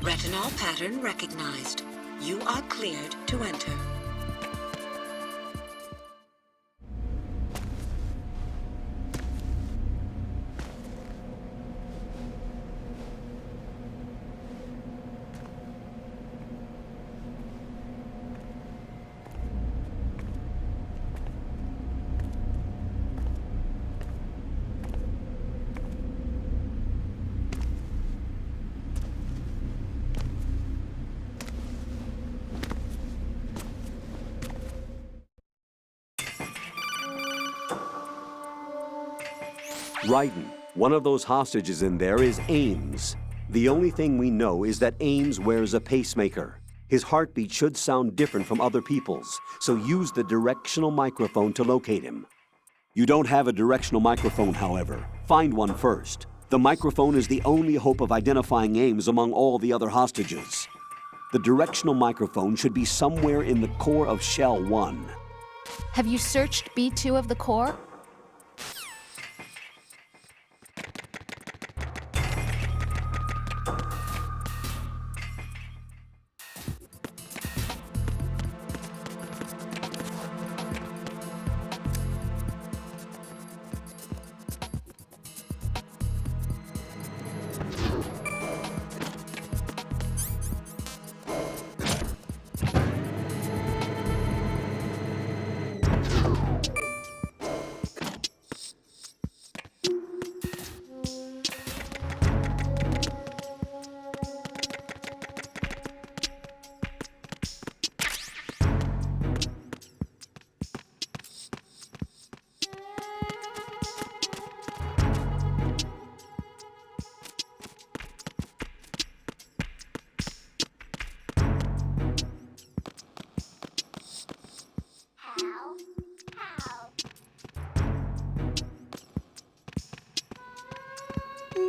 Retinol pattern recognized. You are cleared to enter. Raiden, one of those hostages in there is Ames. The only thing we know is that Ames wears a pacemaker. His heartbeat should sound different from other people's, so use the directional microphone to locate him. You don't have a directional microphone, however. Find one first. The microphone is the only hope of identifying Ames among all the other hostages. The directional microphone should be somewhere in the core of Shell 1. Have you searched B2 of the core?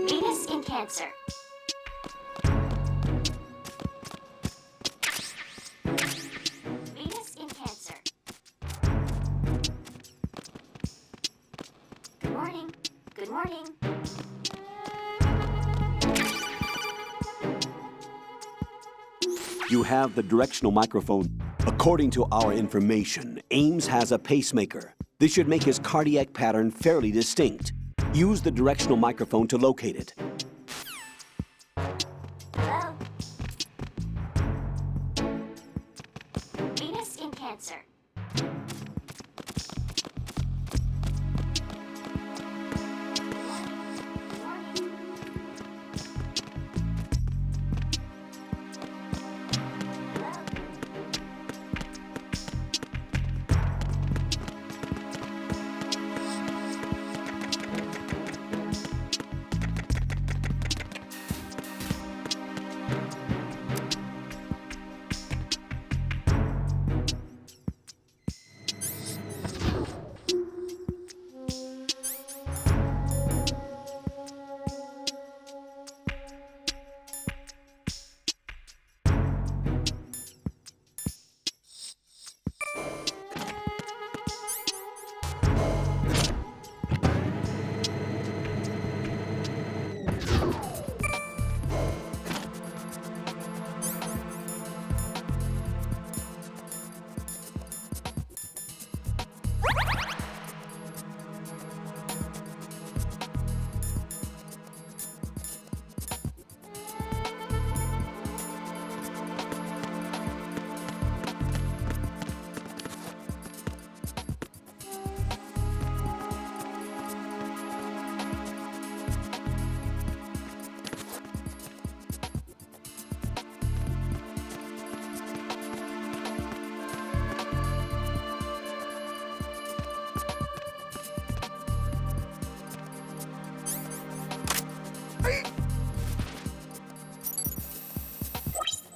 Venus in Cancer. Venus in Cancer. Good morning. Good morning. You have the directional microphone. According to our information, Ames has a pacemaker. This should make his cardiac pattern fairly distinct. Use the directional microphone to locate it. Hello. Venus in Cancer.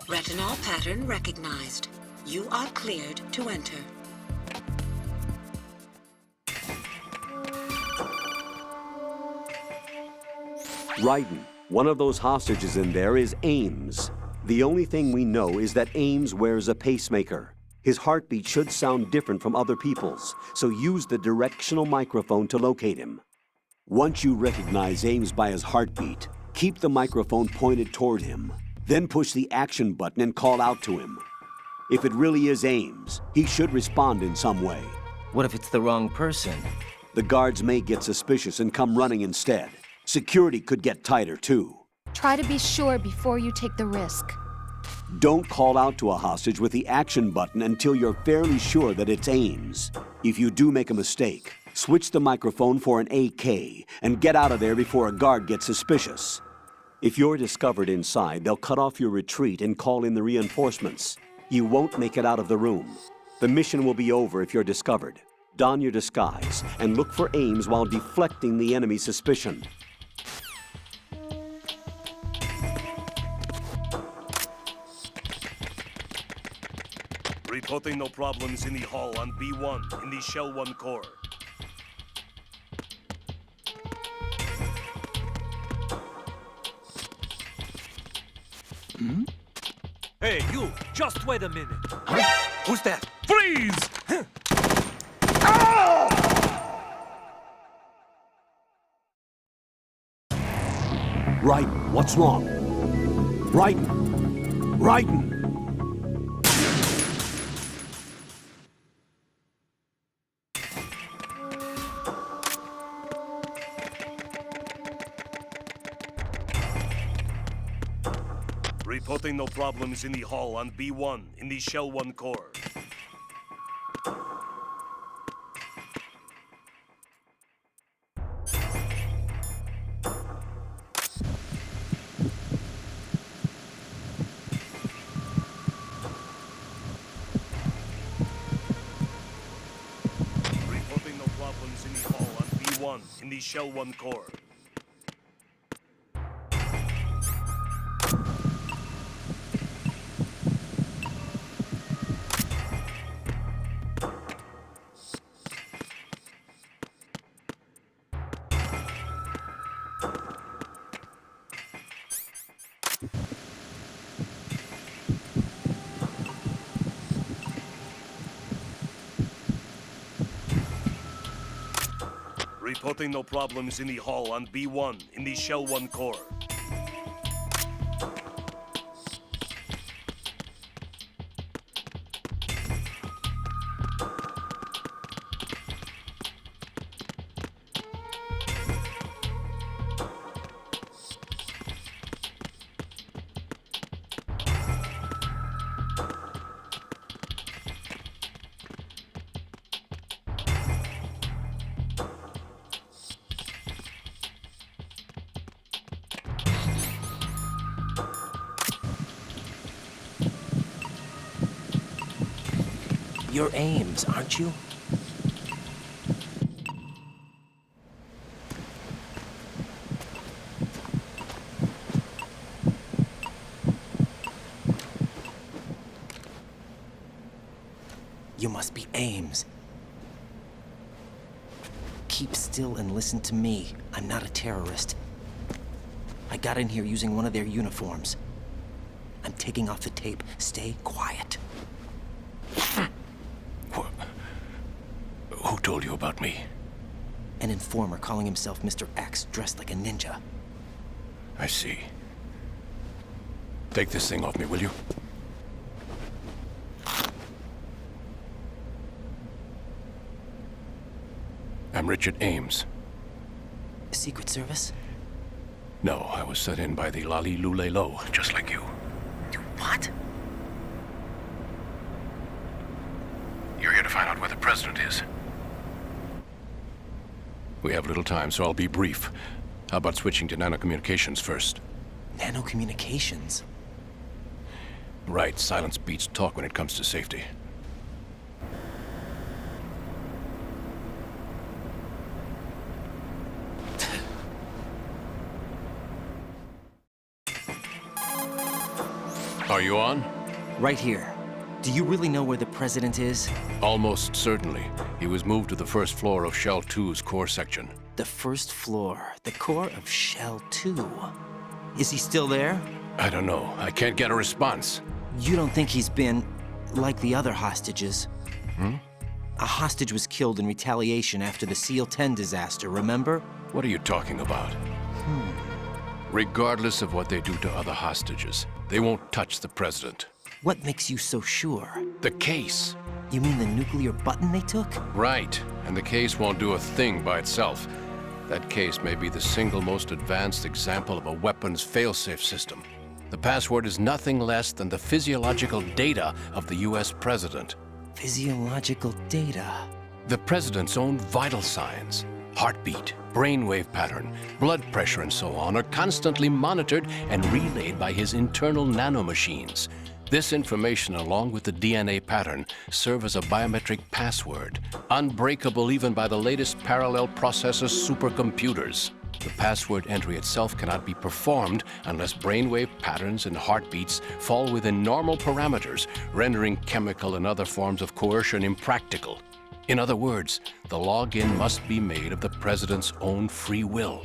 Retinol pattern recognized. You are cleared to enter. Raiden, one of those hostages in there is Ames. The only thing we know is that Ames wears a pacemaker. His heartbeat should sound different from other people's, so use the directional microphone to locate him. Once you recognize Ames by his heartbeat, keep the microphone pointed toward him. Then push the action button and call out to him. If it really is Ames, he should respond in some way. What if it's the wrong person? The guards may get suspicious and come running instead. Security could get tighter, too. Try to be sure before you take the risk. Don't call out to a hostage with the action button until you're fairly sure that it's Ames. If you do make a mistake, switch the microphone for an AK and get out of there before a guard gets suspicious. If you're discovered inside, they'll cut off your retreat and call in the reinforcements. You won't make it out of the room. The mission will be over if you're discovered. Don your disguise and look for Ames while deflecting the enemy's suspicion. Reporting no problems in the hall on B1 in the Shell 1 core. Hey, you! Just wait a minute. Who's that? Freeze! Raiden, what's wrong? Raiden! Raiden! Reporting no problems in the hall on B1 in the Shell 1 core. Reporting no problems in the hall on B1 in the Shell 1 core. Reporting no problems in the hall on B1 in the Shell 1 core. You're Ames, aren't you? You must be Ames. Keep still and listen to me. I'm not a terrorist. I got in here using one of their uniforms. I'm taking off the tape. Stay quiet. Who told you about me? An informer calling himself Mr. X, dressed like a ninja. I see. Take this thing off me, will you? I'm Richard Ames. Secret Service? No, I was set in by the Lali Lule Lo, just like you. What? You're here to find out where the president is. We have little time, so I'll be brief. How about switching to nanocommunications first? Nanocommunications? Right, silence beats talk when it comes to safety. Are you on? Right here. Do you really know where the president is? Almost certainly. He was moved to the first floor of Shell 2's core section. The first floor, the core of Shell 2. Is he still there? I don't know. I can't get a response. You don't think he's been like the other hostages? A hostage was killed in retaliation after the SEAL 10 disaster, remember? What are you talking about? Regardless of what they do to other hostages, they won't touch the president. What makes you so sure? The case. You mean the nuclear button they took? Right. And the case won't do a thing by itself. That case may be the single most advanced example of a weapons failsafe system. The password is nothing less than the physiological data of the US president. Physiological data. The president's own vital signs, heartbeat, brainwave pattern, blood pressure, and so on, are constantly monitored and relayed by his internal nanomachines. This information, along with the DNA pattern, serve as a biometric password, unbreakable even by the latest parallel processor supercomputers. The password entry itself cannot be performed unless brainwave patterns and heartbeats fall within normal parameters, rendering chemical and other forms of coercion impractical. In other words, the login must be made of the president's own free will.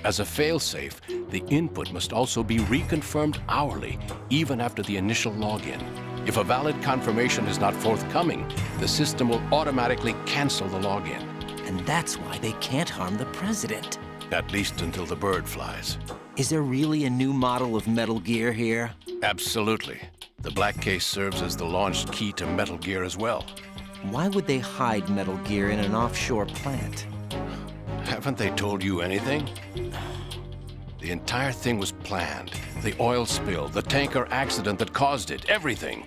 As a failsafe, the input must also be reconfirmed hourly, even after the initial login. If a valid confirmation is not forthcoming, the system will automatically cancel the login. And that's why they can't harm the president. At least until the bird flies. Is there really a new model of Metal Gear here? Absolutely. The black case serves as the launch key to Metal Gear as well. Why would they hide Metal Gear in an offshore plant? Haven't they told you anything? The entire thing was planned. The oil spill, the tanker accident that caused it, everything.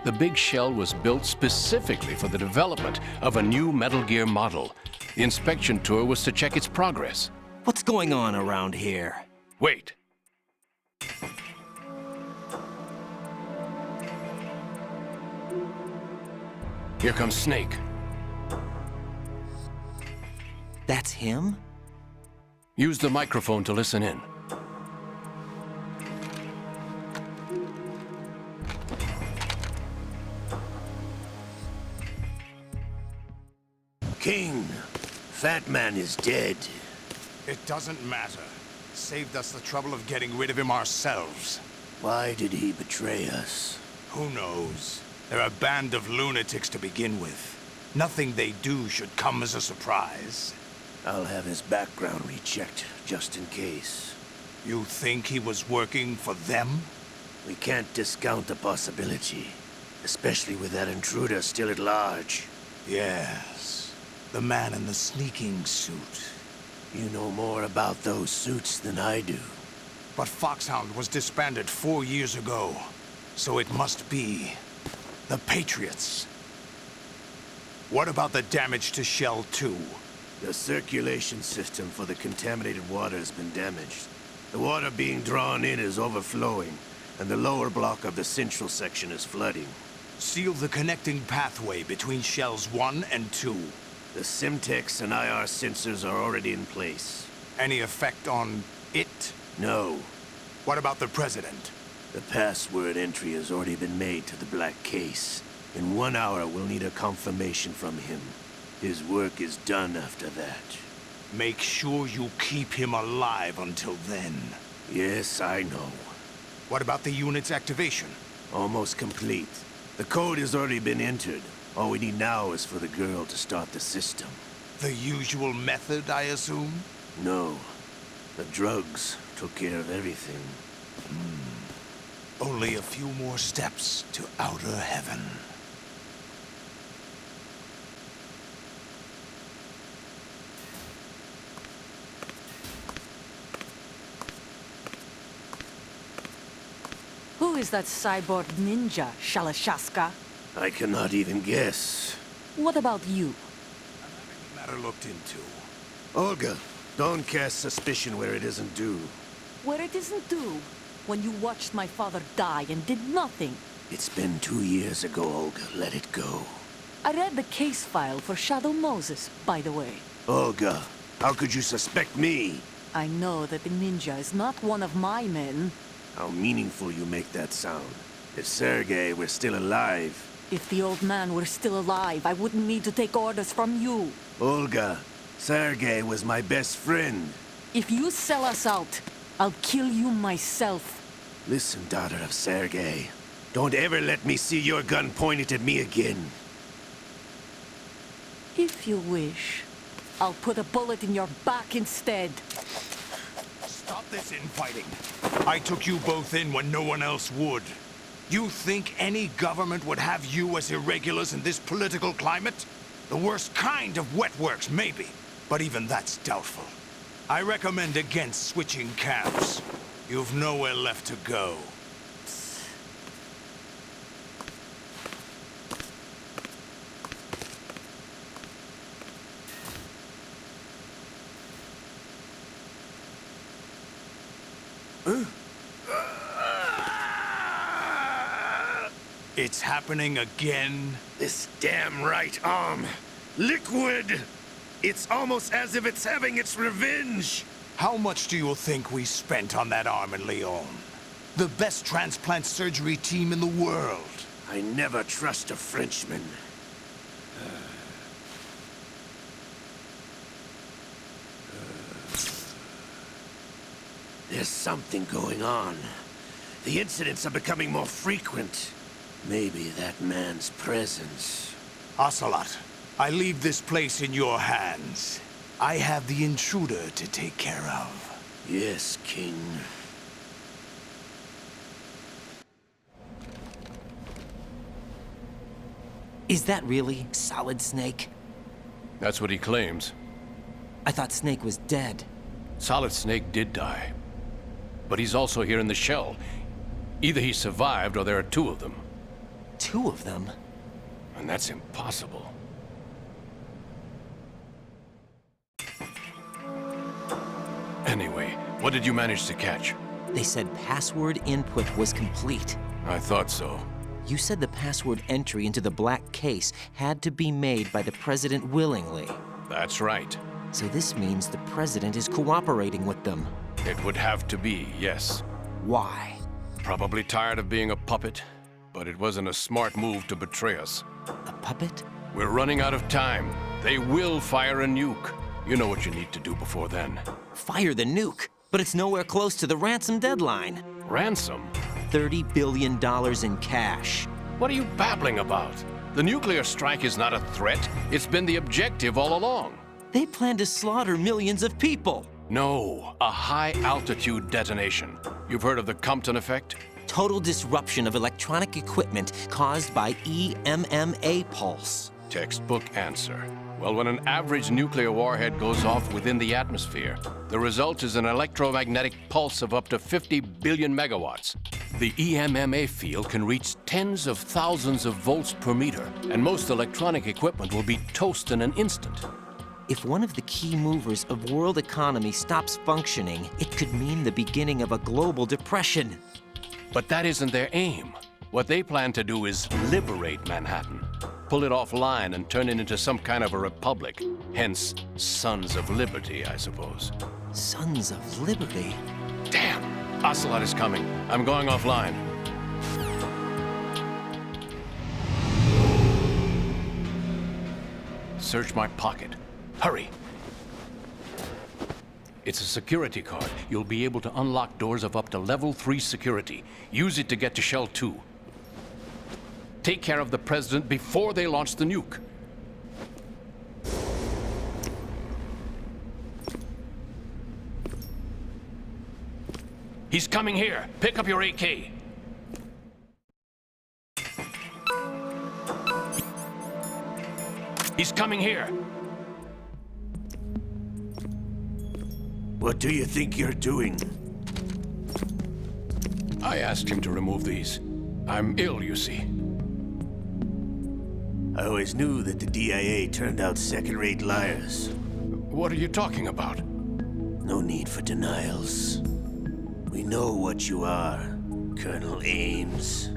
The big shell was built specifically for the development of a new Metal Gear model. The inspection tour was to check its progress. What's going on around here? Wait. Here comes Snake. That's him? Use the microphone to listen in. King, Fat Man is dead. It doesn't matter. Saved us the trouble of getting rid of him ourselves. Why did he betray us? Who knows? They're a band of lunatics to begin with. Nothing they do should come as a surprise. I'll have his background rechecked, just in case. You think he was working for them? We can't discount the possibility, especially with that intruder still at large. Yes. The man in the sneaking suit. You know more about those suits than I do. But Foxhound was disbanded 4 years ago. So it must be the Patriots. What about the damage to Shell 2? The circulation system for the contaminated water has been damaged. The water being drawn in is overflowing, and the lower block of the central section is flooding. Seal the connecting pathway between Shells 1 and 2. The Simtex and IR sensors are already in place. Any effect on it? No. What about the President? The password entry has already been made to the black case. In 1 hour, we'll need a confirmation from him. His work is done after that. Make sure you keep him alive until then. Yes, I know. What about the unit's activation? Almost complete. The code has already been entered. All we need now is for the girl to start the system. The usual method, I assume? No. The drugs took care of everything. Only a few more steps to outer heaven. Who is that cyborg ninja, Shalashaska? I cannot even guess. What about you? I'm having the matter looked into. Olga, don't cast suspicion where it isn't due. Where it isn't due, when you watched my father die and did nothing. It's been 2 years ago, Olga. Let it go. I read the case file for Shadow Moses, by the way. Olga, how could you suspect me? I know that the ninja is not one of my men. How meaningful you make that sound. If Sergei were still alive. If the old man were still alive, I wouldn't need to take orders from you. Olga, Sergei was my best friend. If you sell us out, I'll kill you myself. Listen, daughter of Sergei. Don't ever let me see your gun pointed at me again. If you wish, I'll put a bullet in your back instead. Stop this infighting. I took you both in when no one else would. You think any government would have you as irregulars in this political climate? The worst kind of wet works, maybe. But even that's doubtful. I recommend against switching camps. You've nowhere left to go. It's happening again? This damn right arm. Liquid! It's almost as if it's having its revenge! How much do you think we spent on that arm in Lyon? The best transplant surgery team in the world. I never trust a Frenchman. There's something going on. The incidents are becoming more frequent. Maybe that man's presence. Ocelot, I leave this place in your hands. I have the intruder to take care of. Yes, King. Is that really Solid Snake? That's what he claims. I thought Snake was dead. Solid Snake did die. But he's also here in the shell. Either he survived or there are two of them. Two of them? And that's impossible. Anyway, what did you manage to catch? They said password input was complete. I thought so. You said the password entry into the black case had to be made by the President willingly. That's right. So this means the President is cooperating with them. It would have to be, yes. Why? Probably tired of being a puppet, but it wasn't a smart move to betray us. A puppet? We're running out of time. They will fire a nuke. You know what you need to do before then. Fire the nuke? But it's nowhere close to the ransom deadline. Ransom? $30 billion in cash. What are you babbling about? The nuclear strike is not a threat. It's been the objective all along. They plan to slaughter millions of people. No, a high-altitude detonation. You've heard of the Compton effect? Total disruption of electronic equipment caused by EMMA pulse. Textbook answer. Well, when an average nuclear warhead goes off within the atmosphere, the result is an electromagnetic pulse of up to 50 billion megawatts. The EMMA field can reach tens of thousands of volts per meter, and most electronic equipment will be toast in an instant. If one of the key movers of world economy stops functioning, it could mean the beginning of a global depression. But that isn't their aim. What they plan to do is liberate Manhattan. Pull it offline and turn it into some kind of a republic. Hence, Sons of Liberty, I suppose. Sons of Liberty? Damn! Ocelot is coming. I'm going offline. Search my pocket. Hurry! It's a security card. You'll be able to unlock doors of up to level 3 security. Use it to get to Shell 2. Take care of the President before they launch the nuke. He's coming here. Pick up your AK. He's coming here. What do you think you're doing? I asked him to remove these. I'm ill, you see. I always knew that the DIA turned out second-rate liars. What are you talking about? No need for denials. We know what you are, Colonel Ames.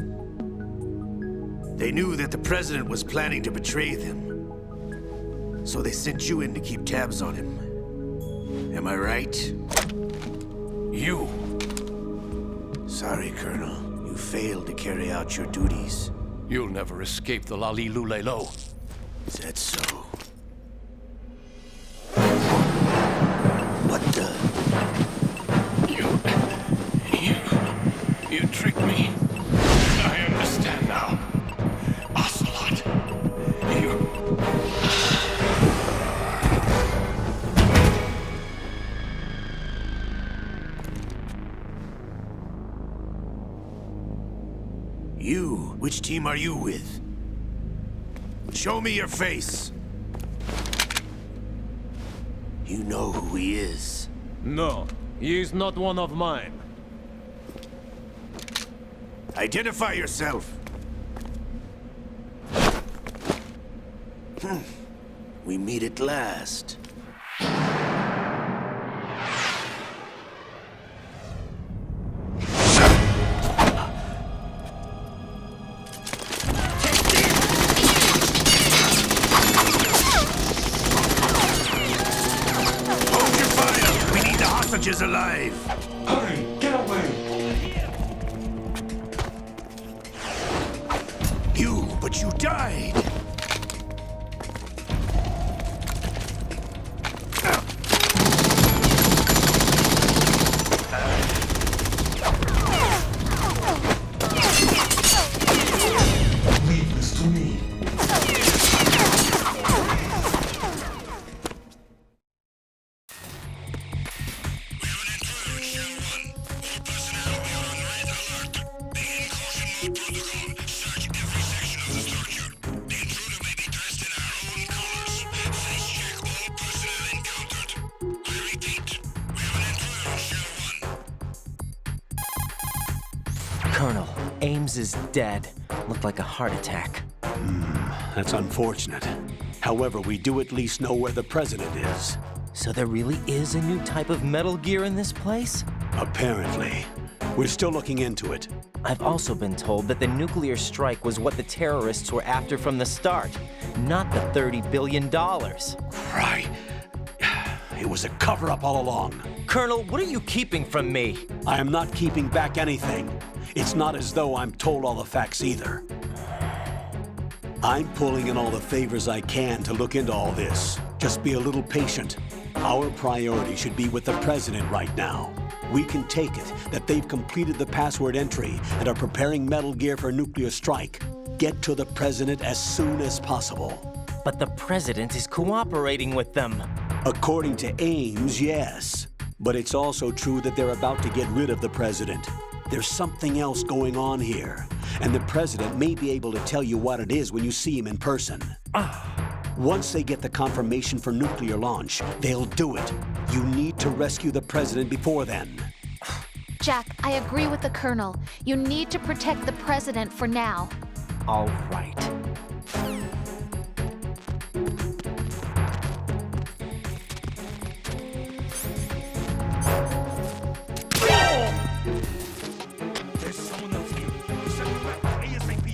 They knew that the President was planning to betray them. So they sent you in to keep tabs on him. Am I right? You. Sorry, Colonel. You failed to carry out your duties. You'll never escape the Lali Lulelo. Is that so? What the? You tricked me. I understand now. Ocelot. You? Which team are you with? Show me your face. You know who he is. No, he is not one of mine. Identify yourself. We meet at last. Hold your fire! We need the hostages alive! Hurry! Get away! But you died! Leave this to me. Colonel, Ames is dead. Looked like a heart attack. That's unfortunate. However, we do at least know where the president is. So there really is a new type of Metal Gear in this place? Apparently. We're still looking into it. I've also been told that the nuclear strike was what the terrorists were after from the start, not the $30 billion. Right. It was a cover-up all along. Colonel, what are you keeping from me? I am not keeping back anything. It's not as though I'm told all the facts either. I'm pulling in all the favors I can to look into all this. Just be a little patient. Our priority should be with the president right now. We can take it that they've completed the password entry and are preparing Metal Gear for nuclear strike. Get to the president as soon as possible. But the president is cooperating with them. According to Ames, yes. But it's also true that they're about to get rid of the president. There's something else going on here, and the president may be able to tell you what it is when you see him in person. Once they get the confirmation for nuclear launch, they'll do it. You need to rescue the president before then. Jack, I agree with the Colonel. You need to protect the president for now. All right. There's someone else here. Send them back ASAP.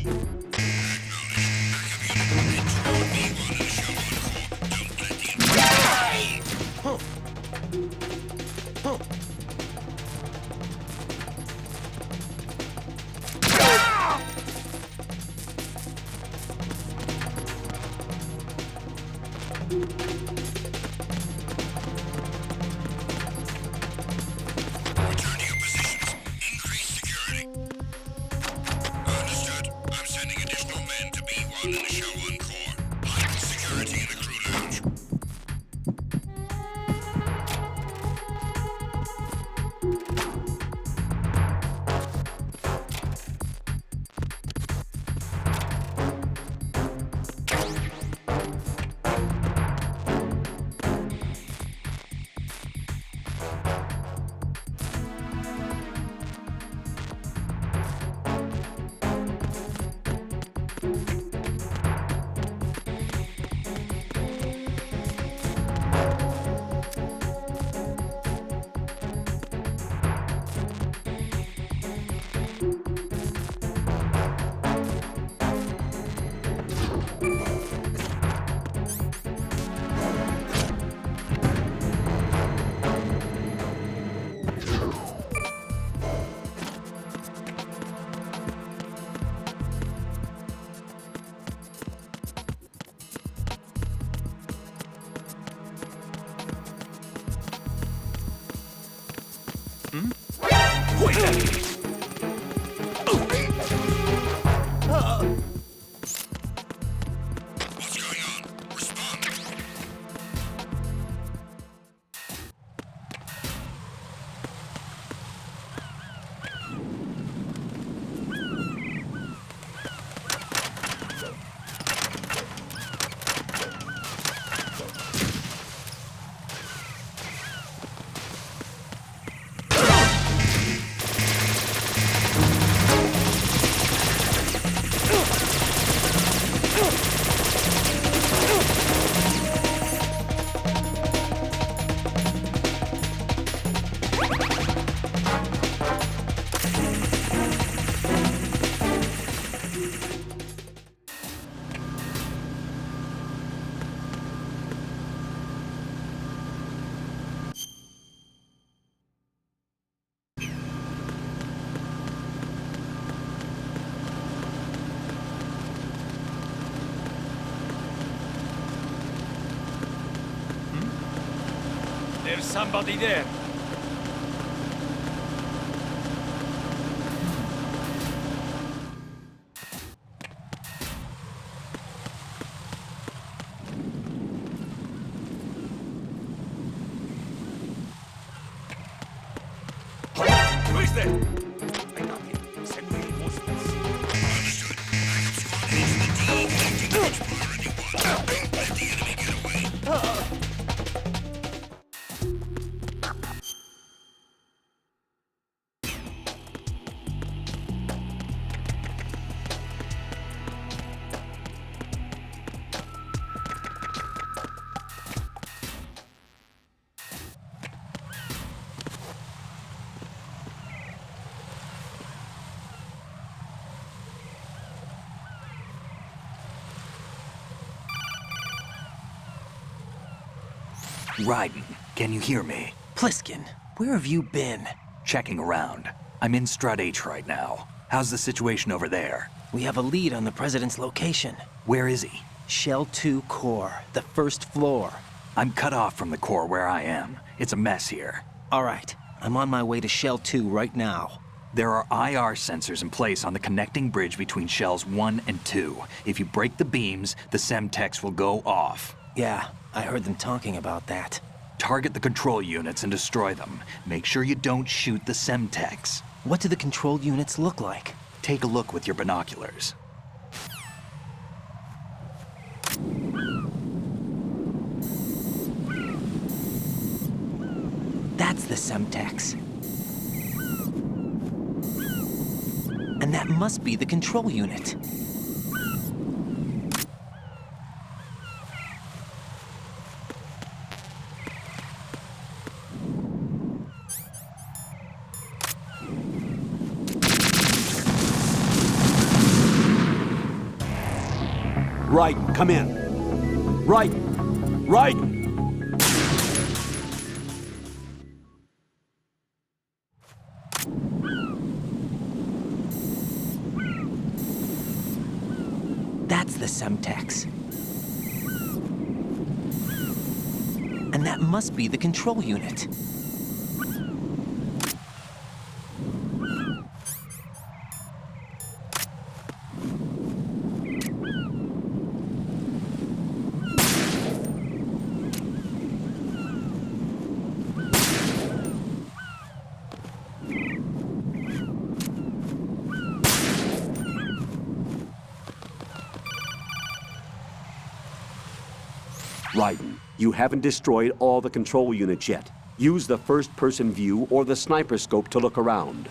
Return to your positions. Increase security. Understood. I'm sending additional men to B1 in the Shell 1 core. Heighten security in the crew lounge. There's somebody there. Who is there? I got him. Send reinforcements. Understood. Backup squad heading to the D. Connecting to H1 Don't let the enemy get away. Raiden, can you hear me? Pliskin, where have you been? Checking around. I'm in Strut H right now. How's the situation over there? We have a lead on the President's location. Where is he? Shell 2 core, the first floor. I'm cut off from the core where I am. It's a mess here. All right, I'm on my way to Shell 2 right now. There are IR sensors in place on the connecting bridge between Shells 1 and 2. If you break the beams, the Semtex will go off. Yeah, I heard them talking about that. Target the control units and destroy them. Make sure you don't shoot the Semtex. What do the control units look like? Take a look with your binoculars. That's the Semtex. And that must be the control unit. Raiden, come in. Raiden! Raiden! That's the Semtex. And that must be the control unit. Raiden, you haven't destroyed all the control units yet. Use the first-person view or the sniper scope to look around.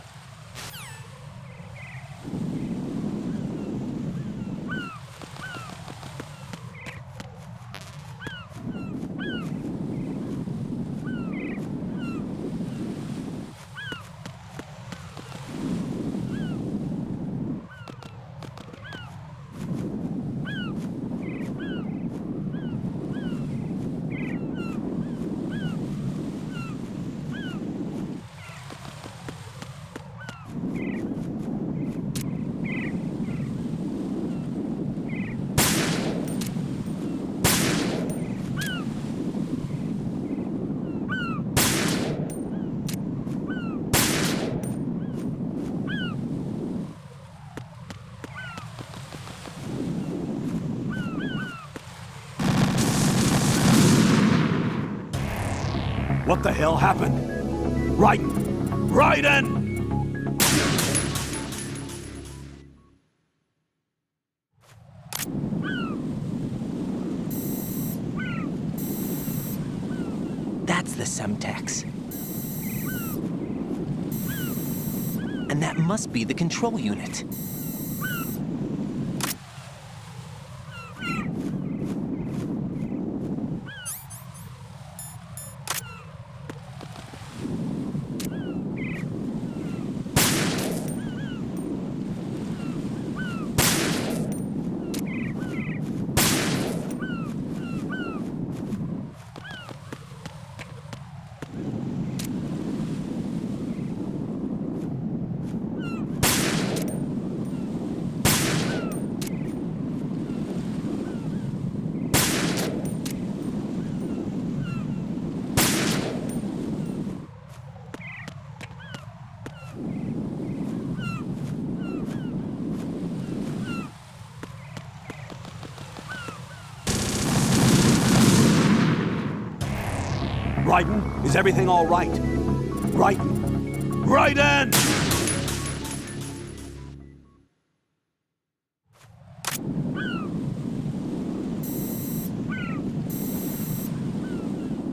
What the hell happened? Raiden! Raiden! That's the Semtex. And that must be the control unit. Raiden, is everything all right? Raiden! Raiden!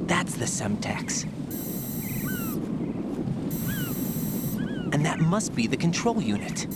That's the Semtex. And that must be the control unit.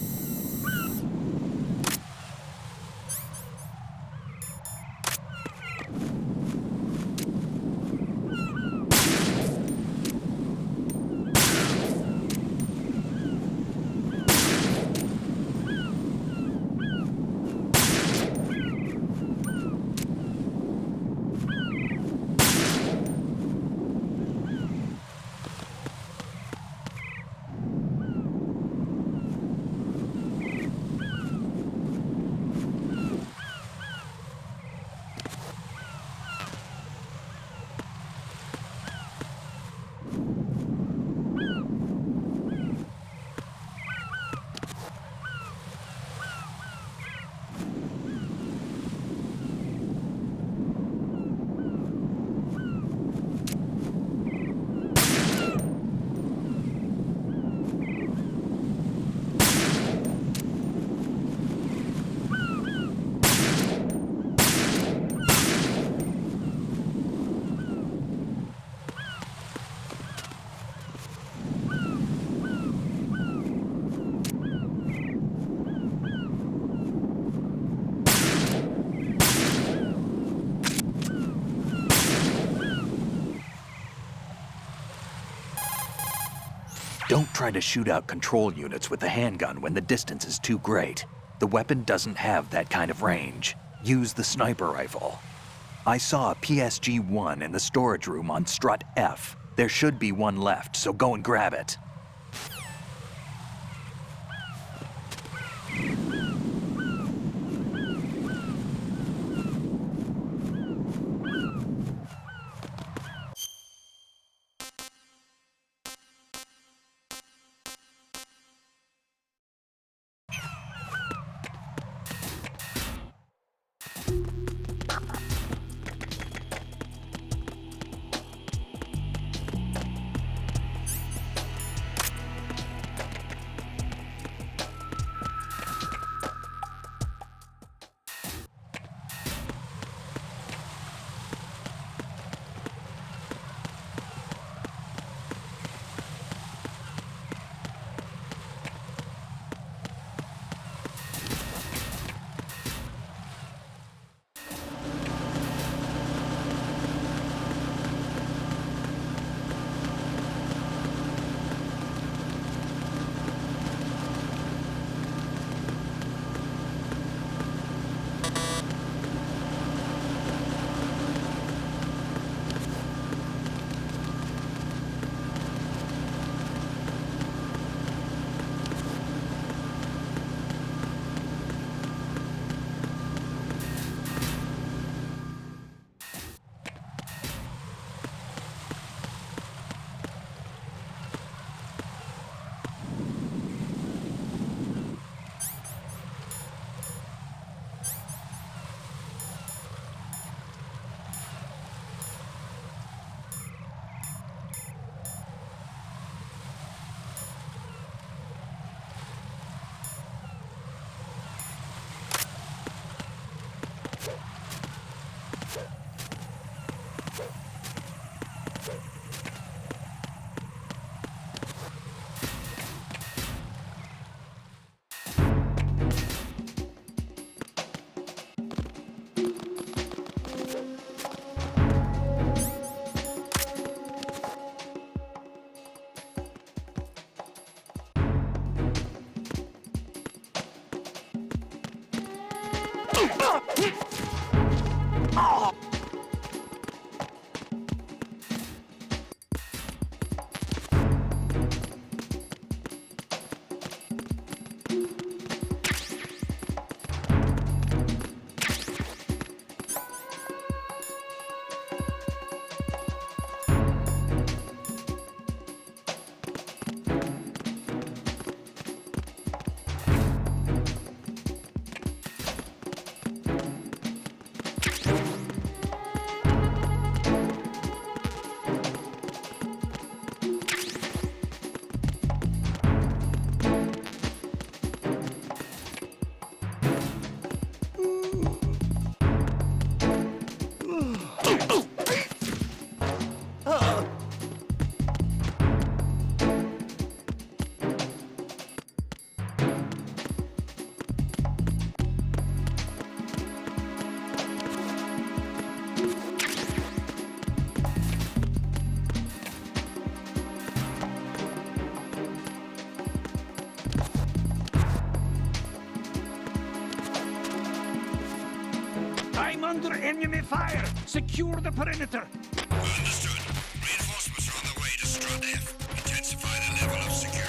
Don't try to shoot out control units with the handgun when the distance is too great. The weapon doesn't have that kind of range. Use the sniper rifle. I saw a PSG-1 in the storage room on strut F. There should be one left, so go and grab it. I'm under enemy fire! Secure the perimeter! Understood. Reinforcements are on the way to Strut F. Intensify the level of security.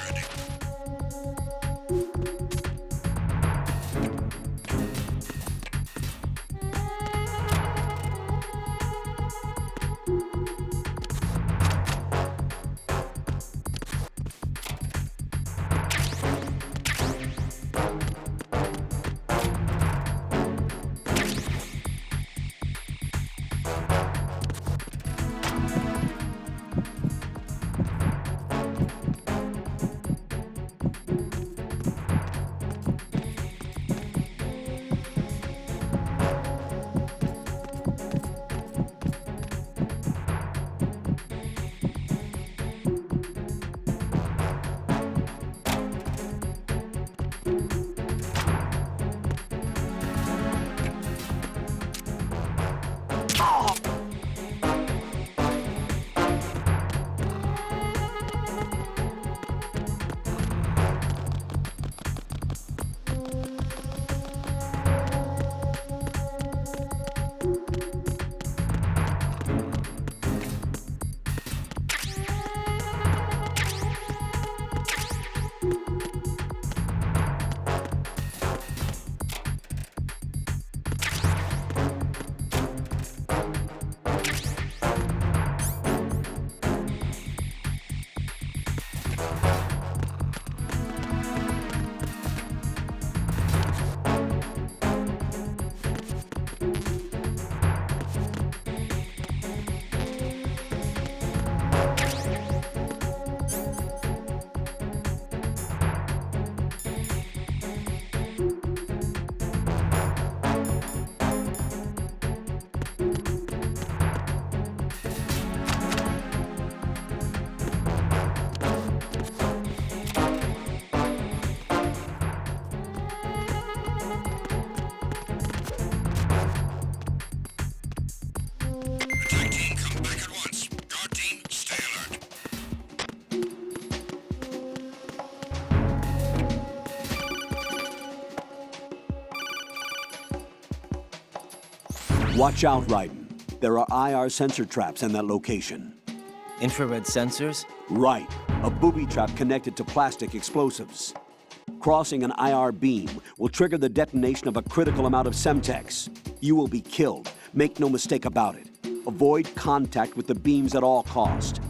Watch out, Raiden. There are IR sensor traps in that location. Infrared sensors? Right. A booby trap connected to plastic explosives. Crossing an IR beam will trigger the detonation of a critical amount of Semtex. You will be killed. Make no mistake about it. Avoid contact with the beams at all cost.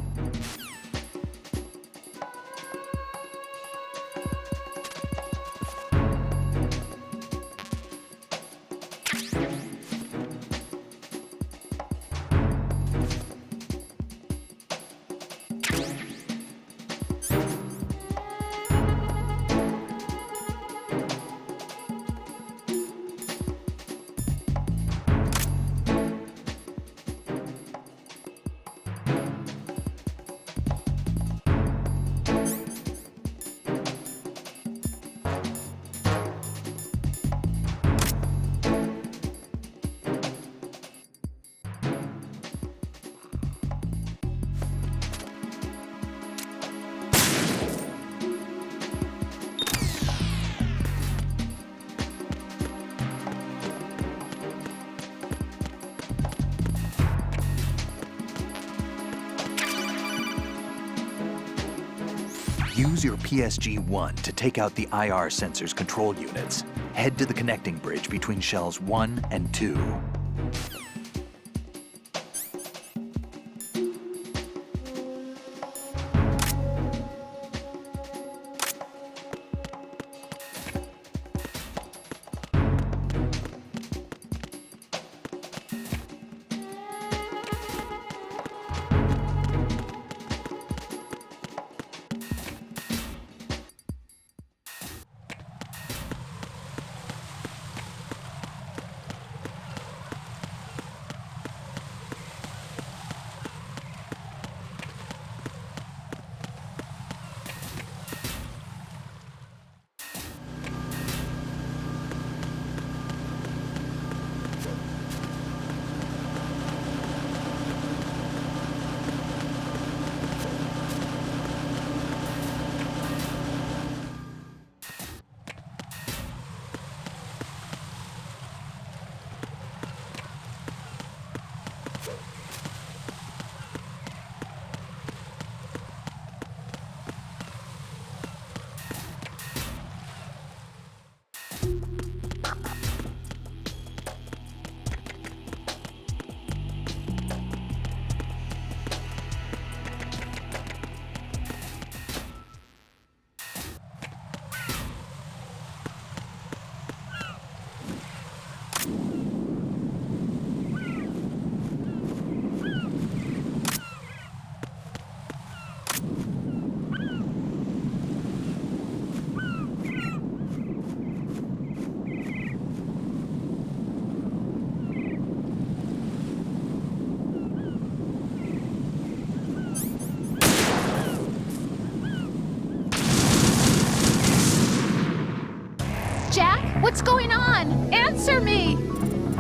Use your PSG-1 to take out the IR sensor's control units. Head to the connecting bridge between shells 1 and 2.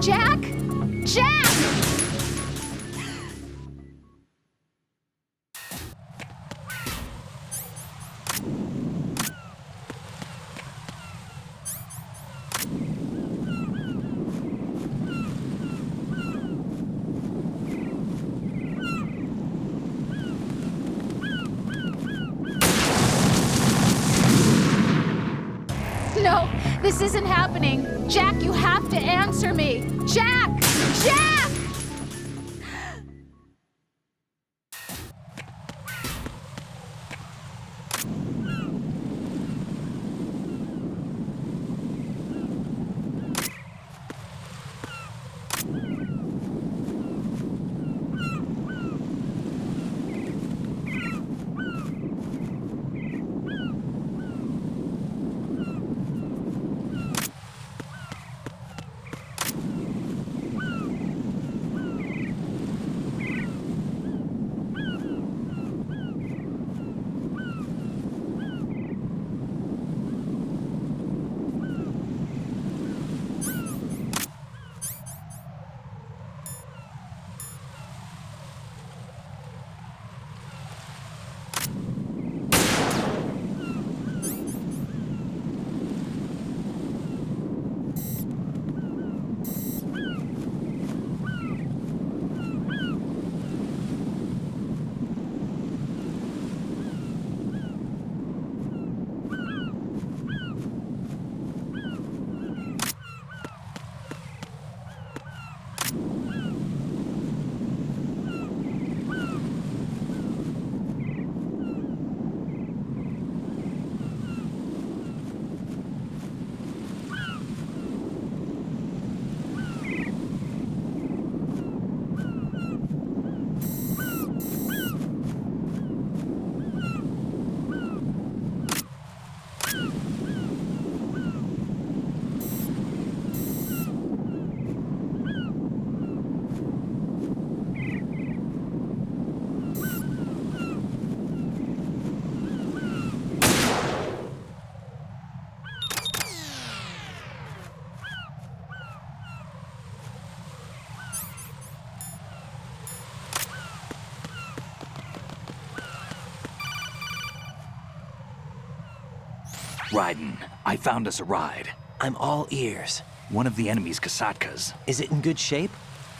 Jack? Jack! No, this isn't happening. Jack, you have to answer me. Jack! Jack! Raiden, I found us a ride. I'm all ears. One of the enemy's Kasatkas. Is it in good shape?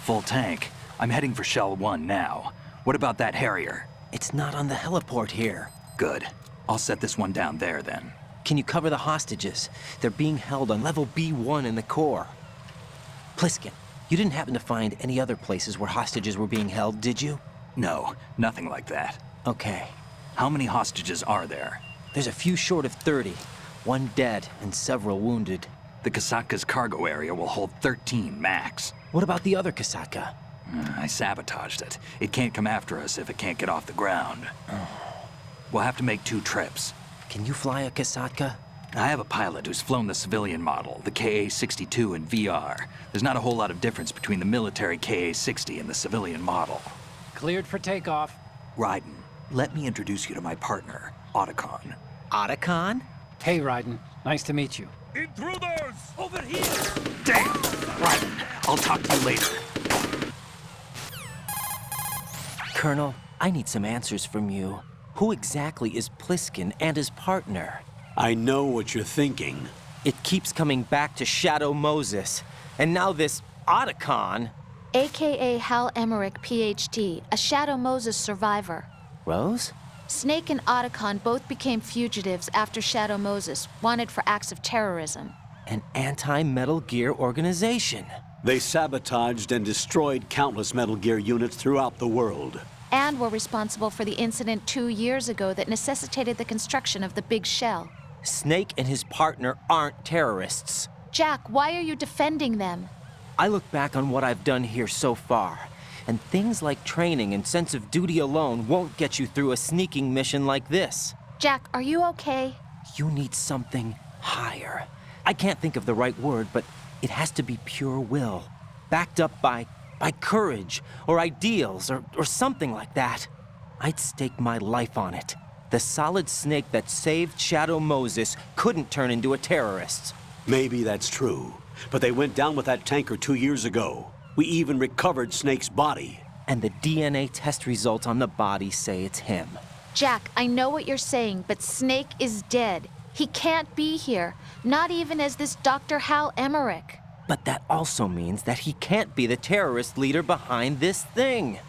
Full tank. I'm heading for Shell 1 now. What about that Harrier? It's not on the heliport here. Good. I'll set this one down there then. Can you cover the hostages? They're being held on level B1 in the core. Pliskin, you didn't happen to find any other places where hostages were being held, did you? No, nothing like that. Okay. How many hostages are there? There's a few short of 30. One dead and several wounded. The Kasatka's cargo area will hold 13 max. What about the other Kasatka? I sabotaged it. It can't come after us if it can't get off the ground. We'll have to make 2 trips. Can you fly a Kasatka? I have a pilot who's flown the civilian model, the KA-62 in VR. There's not a whole lot of difference between the military KA-60 and the civilian model. Cleared for takeoff. Raiden, let me introduce you to my partner, Otacon. Otacon? Hey, Raiden. Nice to meet you. Intruders! Over here! Damn! Raiden, I'll talk to you later. Colonel, I need some answers from you. Who exactly is Pliskin and his partner? I know what you're thinking. It keeps coming back to Shadow Moses. And now this Otacon. AKA Hal Emmerich, PhD, a Shadow Moses survivor. Rose? Snake and Otacon both became fugitives after Shadow Moses, wanted for acts of terrorism. An anti-Metal Gear organization. They sabotaged and destroyed countless Metal Gear units throughout the world. And were responsible for the incident 2 years ago that necessitated the construction of the Big Shell. Snake and his partner aren't terrorists. Jack, why are you defending them? I look back on what I've done here so far, and things like training and sense of duty alone won't get you through a sneaking mission like this. Jack, are you okay? You need something higher. I can't think of the right word, but it has to be pure will, backed up by courage, or ideals, or something like that. I'd stake my life on it. The solid Snake that saved Shadow Moses couldn't turn into a terrorist. Maybe that's true. but they went down with that tanker 2 years ago. We even recovered Snake's body. And the DNA test results on the body say it's him. Jack, I know what you're saying, but Snake is dead. He can't be here, not even as this Dr. Hal Emmerich. But that also means that he can't be the terrorist leader behind this thing.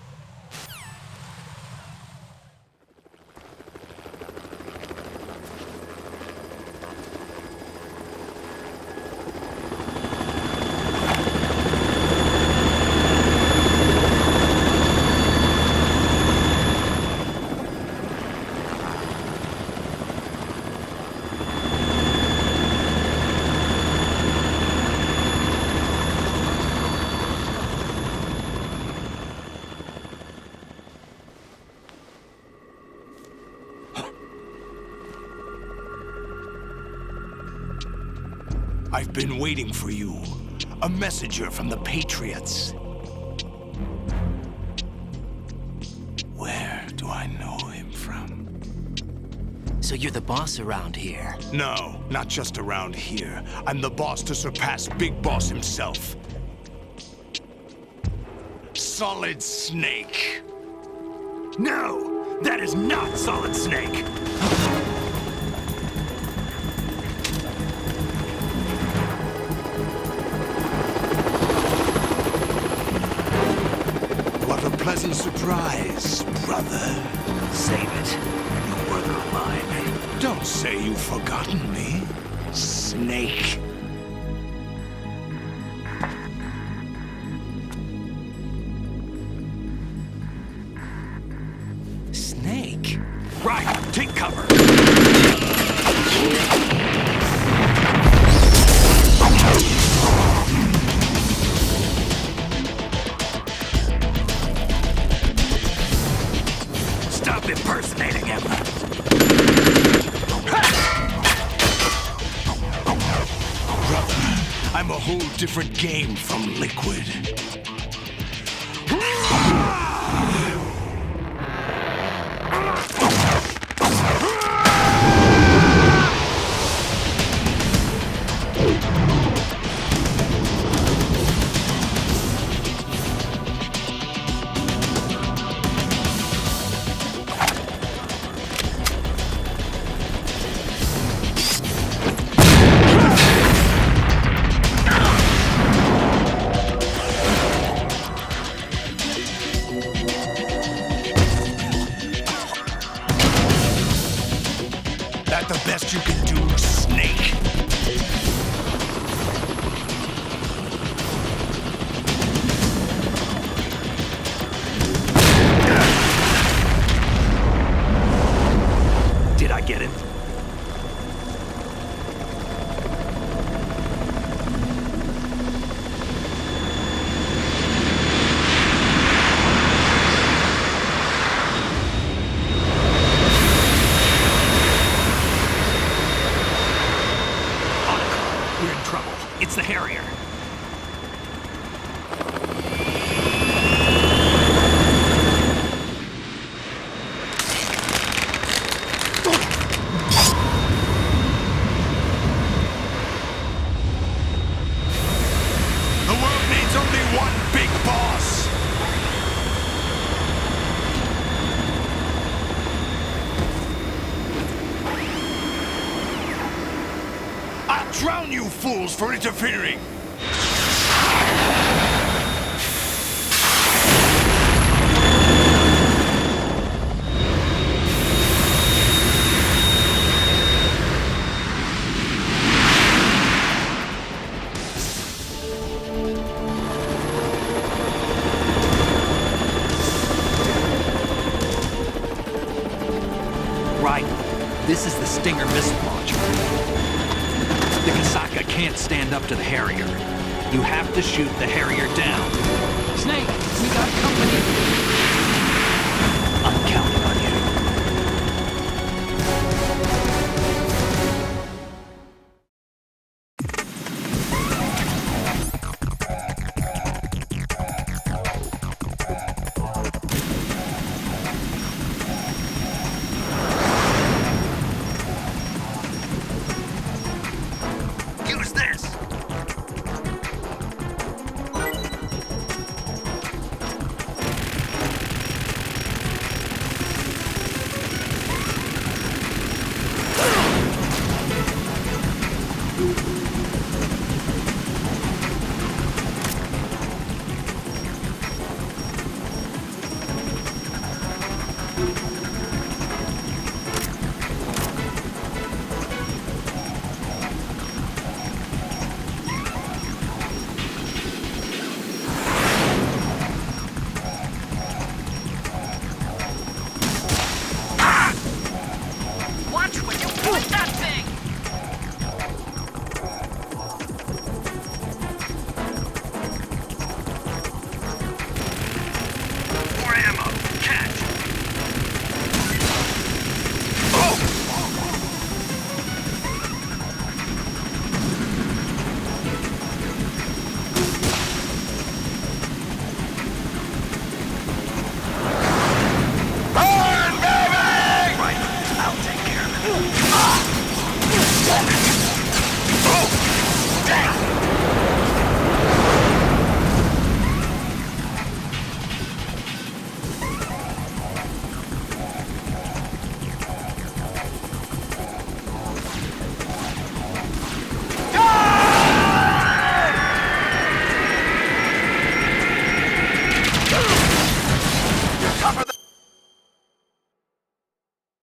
I've been waiting for you. A messenger from the Patriots. Where do I know him from? So you're the boss around here? No, not just around here. I'm the boss to surpass Big Boss himself. Solid Snake. No, that is not Solid Snake. Pleasant surprise, brother. Save it. You work of mine. Don't say you've forgotten me, Snake. Snake? Right, take cover. Stop impersonating him. Brother, I'm a whole different game from Liquid. That the best you can do, Snake? Did I get him? We're in trouble. It's the Harrier. The world needs only one big boss. I'll drown you fools for interfering! Right. This is the Stinger missile launcher. The Kasaka can't stand up to the Harrier. You have to shoot the Harrier down. Snake, we got company.